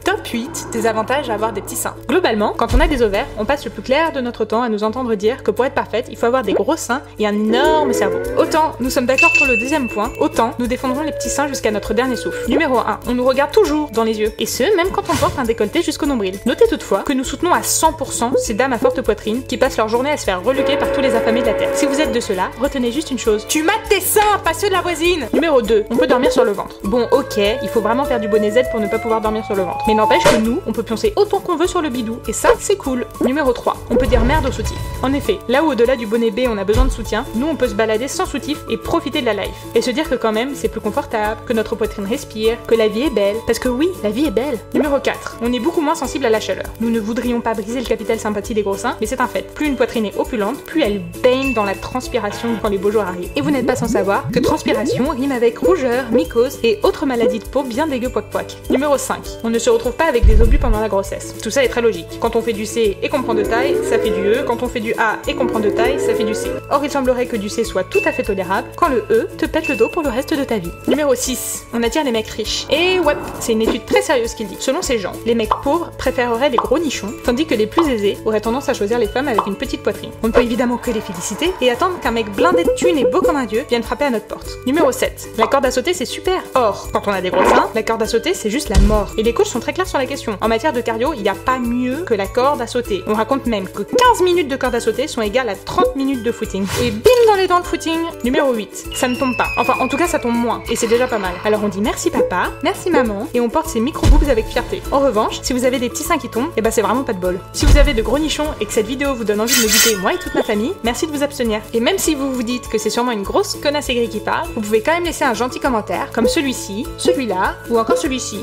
Top 8 des avantages à avoir des petits seins. Globalement, quand on a des ovaires, on passe le plus clair de notre temps à nous entendre dire que pour être parfaite, il faut avoir des gros seins et un énorme cerveau. Autant nous sommes d'accord pour le deuxième point, autant nous défendrons les petits seins jusqu'à notre dernier souffle. Numéro 1, on nous regarde toujours dans les yeux, et ce, même quand on porte un décolleté jusqu'au nombril. Notez toutefois que nous soutenons à 100% ces dames à forte poitrine qui passent leur journée à se faire reluquer par tous les affamés de la terre. Si vous êtes de ceux-là, retenez juste une chose, tu mates tes seins, pas ceux de la voisine. Numéro 2, on peut dormir sur le ventre. Bon, ok, il faut vraiment faire du bonnet Z pour ne pas pouvoir dormir sur le ventre. Mais n'empêche que nous, on peut pioncer autant qu'on veut sur le bidou, et ça, c'est cool. Numéro 3, on peut dire merde au soutif. En effet, là où au-delà du bonnet B on a besoin de soutien, nous on peut se balader sans soutif et profiter de la life. Et se dire que quand même, c'est plus confortable, que notre poitrine respire, que la vie est belle. Parce que oui, la vie est belle. Numéro 4, on est beaucoup moins sensible à la chaleur. Nous ne voudrions pas briser le capital sympathie des gros seins, mais c'est un fait. Plus une poitrine est opulente, plus elle baigne dans la transpiration quand les beaux jours arrivent. Et vous n'êtes pas sans savoir que transpiration rime avec rougeur, mycose et autres maladies de peau bien dégueu poic poic. Numéro 5, on ne se retrouve pas avec des obus pendant la grossesse. Tout ça est très logique. Quand on fait du C et qu'on prend de taille, ça fait du E. Quand on fait du A et qu'on prend de taille, ça fait du C. Or, il semblerait que du C soit tout à fait tolérable quand le E te pète le dos pour le reste de ta vie. Numéro 6, on attire les mecs riches. Et ouais, c'est une étude très sérieuse qui le dit. Selon ces gens, les mecs pauvres préféreraient les gros nichons, tandis que les plus aisés auraient tendance à choisir les femmes avec une petite poitrine. On ne peut évidemment que les féliciter et attendre qu'un mec blindé de thunes et beau comme un dieu vienne frapper à notre porte. Numéro 7, la corde à sauter c'est super. Or, quand on a des gros seins, la corde à sauter c'est juste la mort. Et les coachs sont très clairs sur la question. En matière de cardio, il n'y a pas mieux que la corde à sauter. On raconte même que 15 minutes de corde à sauter sont égales à 30 minutes de footing. Et bim dans les dents le footing. Numéro 8, ça ne tombe pas. Enfin, en tout cas, ça tombe moins. Et c'est déjà pas mal. Alors on dit merci papa, merci maman, et on porte ses micro-boobs avec fierté. En revanche, si vous avez des petits seins qui tombent, et bah c'est vraiment pas de bol. Si vous avez de gros nichons et que cette vidéo vous donne envie de me buter, moi et toute ma famille, merci de vous abstenir. Et même si vous vous dites que c'est sûrement une grosse connasse aigrie qui parle, vous pouvez quand même laisser un gentil commentaire, comme celui-ci, celui-là, ou encore celui-ci.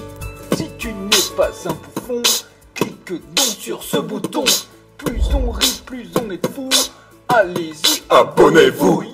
Si tu n'es pas un bouffon, clique donc sur ce bouton. Plus on rit, plus on est fou. Allez-y, abonnez-vous.